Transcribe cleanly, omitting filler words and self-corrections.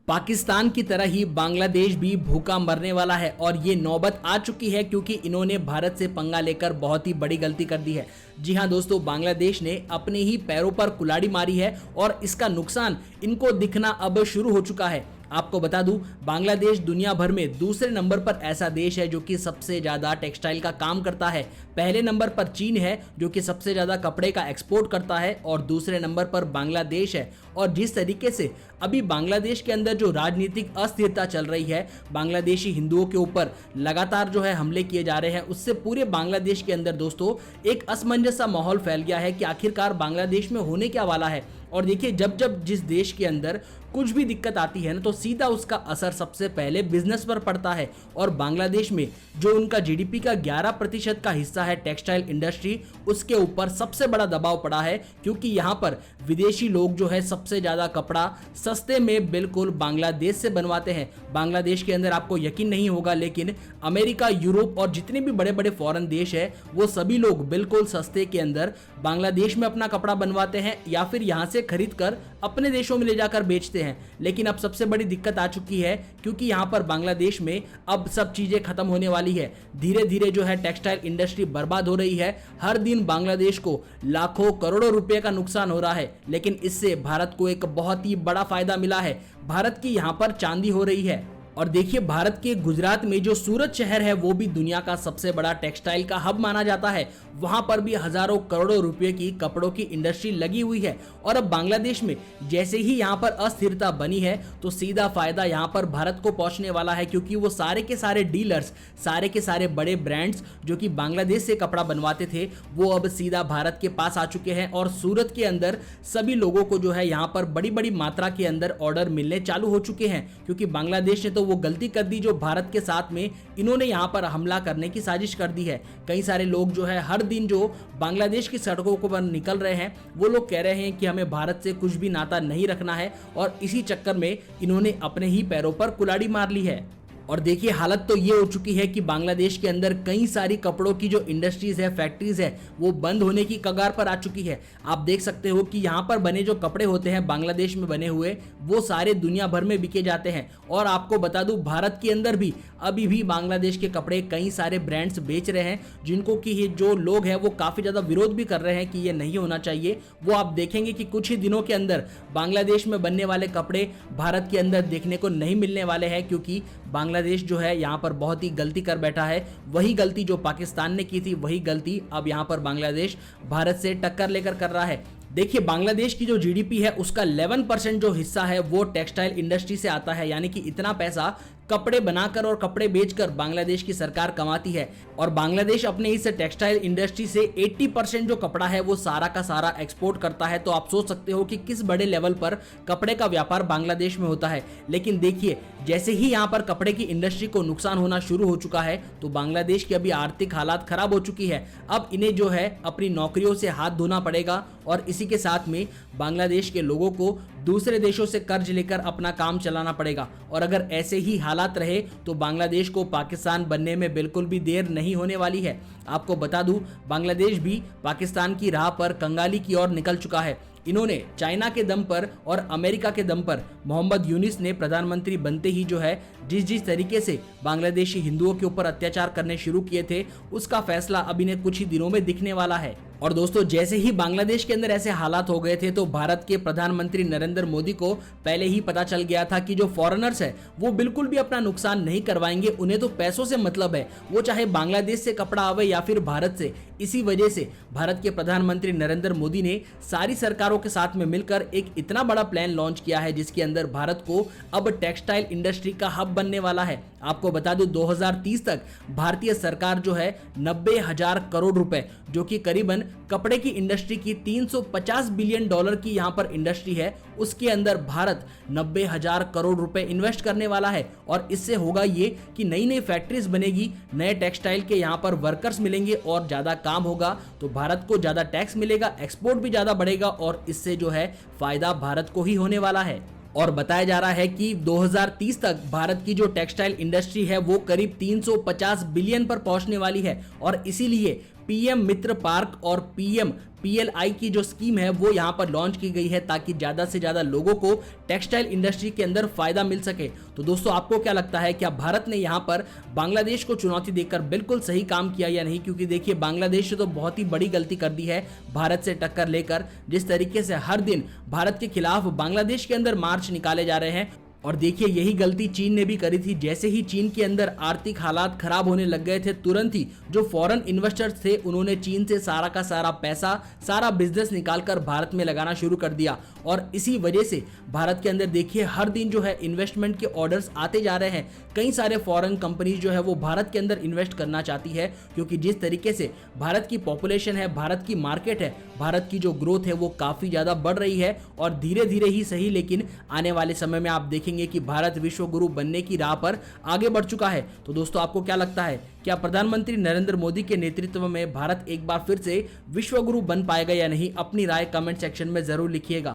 पाकिस्तान की तरह ही बांग्लादेश भी भूखा मरने वाला है और ये नौबत आ चुकी है क्योंकि इन्होंने भारत से पंगा लेकर बहुत ही बड़ी गलती कर दी है। जी हां दोस्तों, बांग्लादेश ने अपने ही पैरों पर कुल्हाड़ी मारी है और इसका नुकसान इनको दिखना अब शुरू हो चुका है। आपको बता दूं, बांग्लादेश दुनिया भर में दूसरे नंबर पर ऐसा देश है जो कि सबसे ज्यादा टेक्सटाइल का काम करता है। पहले नंबर पर चीन है जो कि सबसे ज्यादा कपड़े का एक्सपोर्ट करता है और दूसरे नंबर पर बांग्लादेश है। और जिस तरीके से अभी बांग्लादेश के अंदर जो राजनीतिक अस्थिरता चल रही है, बांग्लादेशी हिंदुओं के ऊपर लगातार जो है हमले किए जा रहे हैं, उससे पूरे बांग्लादेश के अंदर दोस्तों एक असमंजस सा माहौल फैल गया है कि आखिरकार बांग्लादेश में होने क्या वाला है। और देखिए, जब जब जिस देश के अंदर कुछ भी दिक्कत आती है ना, तो सीधा उसका असर सबसे पहले बिजनेस पर पड़ता है। और बांग्लादेश में जो उनका जीडीपी का 11% का हिस्सा है टेक्सटाइल इंडस्ट्री, उसके ऊपर सबसे बड़ा दबाव पड़ा है क्योंकि यहाँ पर विदेशी लोग जो है सबसे ज्यादा कपड़ा सस्ते में बिल्कुल बांग्लादेश से बनवाते हैं। बांग्लादेश के अंदर आपको यकीन नहीं होगा, लेकिन अमेरिका, यूरोप और जितने भी बड़े बड़े फॉरेन देश है, वो सभी लोग बिल्कुल सस्ते के अंदर बांग्लादेश में अपना कपड़ा बनवाते हैं या फिर यहाँ से खरीद कर अपने देशों में ले जाकर बेचते हैं। लेकिन अब सबसे बड़ी दिक्कत आ चुकी है क्योंकि यहाँ पर बांग्लादेश में अब सब चीजें खत्म होने वाली है। धीरे धीरे जो है टेक्सटाइल इंडस्ट्री बर्बाद हो रही है। हर दिन बांग्लादेश को लाखों करोड़ों रुपए का नुकसान हो रहा है, लेकिन इससे भारत को एक बहुत ही बड़ा फायदा मिला है। भारत की यहाँ पर चांदी हो रही है। और देखिए, भारत के गुजरात में जो सूरत शहर है वो भी दुनिया का सबसे बड़ा टेक्सटाइल का हब माना जाता है। वहां पर भी हजारों करोड़ों रुपए की कपड़ों की इंडस्ट्री लगी हुई है। और अब बांग्लादेश में जैसे ही यहां पर अस्थिरता बनी है, तो सीधा फायदा यहां पर भारत को पहुंचने वाला है क्योंकि वो सारे के सारे डीलर्स, सारे के सारे बड़े ब्रांड्स जो कि बांग्लादेश से कपड़ा बनवाते थे, वो अब सीधा भारत के पास आ चुके हैं। और सूरत के अंदर सभी लोगों को जो है यहाँ पर बड़ी बड़ी मात्रा के अंदर ऑर्डर मिलने चालू हो चुके हैं क्योंकि बांग्लादेश ने तो वो गलती कर दी जो भारत के साथ में इन्होंने यहां पर हमला करने की साजिश कर दी है। कई सारे लोग जो है हर दिन जो बांग्लादेश की सड़कों पर निकल रहे हैं, वो लोग कह रहे हैं कि हमें भारत से कुछ भी नाता नहीं रखना है और इसी चक्कर में इन्होंने अपने ही पैरों पर कुल्हाड़ी मार ली है। और देखिए, हालत तो ये हो चुकी है कि बांग्लादेश के अंदर कई सारी कपड़ों की जो इंडस्ट्रीज है, फैक्ट्रीज है, वो बंद होने की कगार पर आ चुकी है। आप देख सकते हो कि यहाँ पर बने जो कपड़े होते हैं बांग्लादेश में बने हुए, वो सारे दुनिया भर में बिके जाते हैं। और आपको बता दूं, भारत के अंदर भी अभी भी बांग्लादेश के कपड़े कई सारे ब्रांड्स बेच रहे हैं, जिनको कि ये जो लोग हैं वो काफी ज्यादा विरोध भी कर रहे हैं कि ये नहीं होना चाहिए। वो आप देखेंगे कि कुछ ही दिनों के अंदर बांग्लादेश में बनने वाले कपड़े भारत के अंदर देखने को नहीं मिलने वाले हैं क्योंकि बांग्लादेश जो है यहाँ पर बहुत ही गलती कर बैठा है। वही गलती जो पाकिस्तान ने की थी, वही गलती अब यहाँ पर बांग्लादेश भारत से टक्कर लेकर कर रहा है। देखिए, बांग्लादेश की जो जीडीपी है उसका 11% जो हिस्सा है वो टेक्सटाइल इंडस्ट्री से आता है, यानी कि इतना पैसा कपड़े बनाकर और कपड़े बेचकर बांग्लादेश की सरकार कमाती है। और बांग्लादेश अपने इस टेक्सटाइल इंडस्ट्री से 80% जो कपड़ा है वो सारा का सारा एक्सपोर्ट करता है। तो आप सोच सकते हो कि किस बड़े लेवल पर कपड़े का व्यापार बांग्लादेश में होता है। लेकिन देखिए, जैसे ही यहाँ पर कपड़े की इंडस्ट्री को नुकसान होना शुरू हो चुका है, तो बांग्लादेश की अभी आर्थिक हालात खराब हो चुकी है। अब इन्हें जो है अपनी नौकरियों से हाथ धोना पड़ेगा और इसी के साथ में बांग्लादेश के लोगों को दूसरे देशों से कर्ज लेकर अपना काम चलाना पड़ेगा। और अगर ऐसे ही हालात रहे तो बांग्लादेश को पाकिस्तान बनने में बिल्कुल भी देर नहीं होने वाली है। आपको बता दूं, बांग्लादेश भी पाकिस्तान की राह पर कंगाली की ओर निकल चुका है। इन्होंने चाइना के दम पर और अमेरिका के दम पर मोहम्मद यूनिस ने प्रधानमंत्री बनते ही जो है जिस तरीके से बांग्लादेशी हिंदुओं के ऊपर अत्याचार करने शुरू किए थे, उसका फैसला अब इन्हें कुछ ही दिनों में दिखने वाला है। और दोस्तों, जैसे ही बांग्लादेश के अंदर ऐसे हालात हो गए थे, तो भारत के प्रधानमंत्री नरेंद्र मोदी को पहले ही पता चल गया था कि जो फॉरेनर्स है वो बिल्कुल भी अपना नुकसान नहीं करवाएंगे। उन्हें तो पैसों से मतलब है, वो चाहे बांग्लादेश से कपड़ा आवे या फिर भारत से। इसी वजह से भारत के प्रधानमंत्री नरेंद्र मोदी ने सारी सरकारों के साथ में मिलकर एक इतना बड़ा प्लान लॉन्च किया है जिसके अंदर भारत को अब टेक्सटाइल इंडस्ट्री का हब बनने वाला है। आपको बता दूं, 2030 तक भारतीय सरकार जो है 90,000 करोड़ रुपए, जो कि करीबन कपड़े की इंडस्ट्री की 350 बिलियन डॉलर की यहां पर इंडस्ट्री है, उसके अंदर भारत 90,000 करोड़ रुपए इन्वेस्ट करने वाला है। और इससे होगा ये कि नई नई फैक्ट्रीज बनेगी, नए टेक्सटाइल के यहां पर वर्कर्स मिलेंगे और ज्यादा काम होगा, तो भारत को ज्यादा टैक्स मिलेगा, एक्सपोर्ट भी ज्यादा बढ़ेगा और इससे जो है फायदा भारत को ही होने वाला है। और बताया जा रहा है कि 2030 तक भारत की जो टेक्सटाइल इंडस्ट्री है वो करीब 350 बिलियन पर पहुंचने वाली है। और इसीलिए पीएम मित्र पार्क और पीएम PLI की जो स्कीम है वो यहाँ पर लॉन्च की गई है ताकि ज्यादा से ज्यादा लोगों को टेक्सटाइल इंडस्ट्री के अंदर फायदा मिल सके। तो दोस्तों आपको क्या लगता है, क्या भारत ने यहाँ पर बांग्लादेश को चुनौती देकर बिल्कुल सही काम किया या नहीं? क्योंकि देखिए बांग्लादेश ने तो बहुत ही बड़ी गलती कर दी है भारत से टक्कर लेकर। जिस तरीके से हर दिन भारत के खिलाफ बांग्लादेश के अंदर मार्च निकाले जा रहे हैं, और देखिए यही गलती चीन ने भी करी थी। जैसे ही चीन के अंदर आर्थिक हालात खराब होने लग गए थे, तुरंत ही जो फॉरेन इन्वेस्टर्स थे उन्होंने चीन से सारा का सारा पैसा, सारा बिजनेस निकालकर भारत में लगाना शुरू कर दिया। और इसी वजह से भारत के अंदर देखिए हर दिन जो है इन्वेस्टमेंट के ऑर्डर्स आते जा रहे हैं। कई सारे फॉरेन कंपनीज जो है वो भारत के अंदर इन्वेस्ट करना चाहती है, क्योंकि जिस तरीके से भारत की पॉपुलेशन है, भारत की मार्केट है, भारत की जो ग्रोथ है वो काफी ज्यादा बढ़ रही है। और धीरे धीरे ही सही, लेकिन आने वाले समय में आप देखेंगे कि भारत विश्व गुरु बनने की राह पर आगे बढ़ चुका है। तो दोस्तों आपको क्या लगता है, क्या प्रधानमंत्री नरेंद्र मोदी के नेतृत्व में भारत एक बार फिर से विश्व गुरु बन पाएगा या नहीं? अपनी राय कमेंट सेक्शन में जरूर लिखिएगा।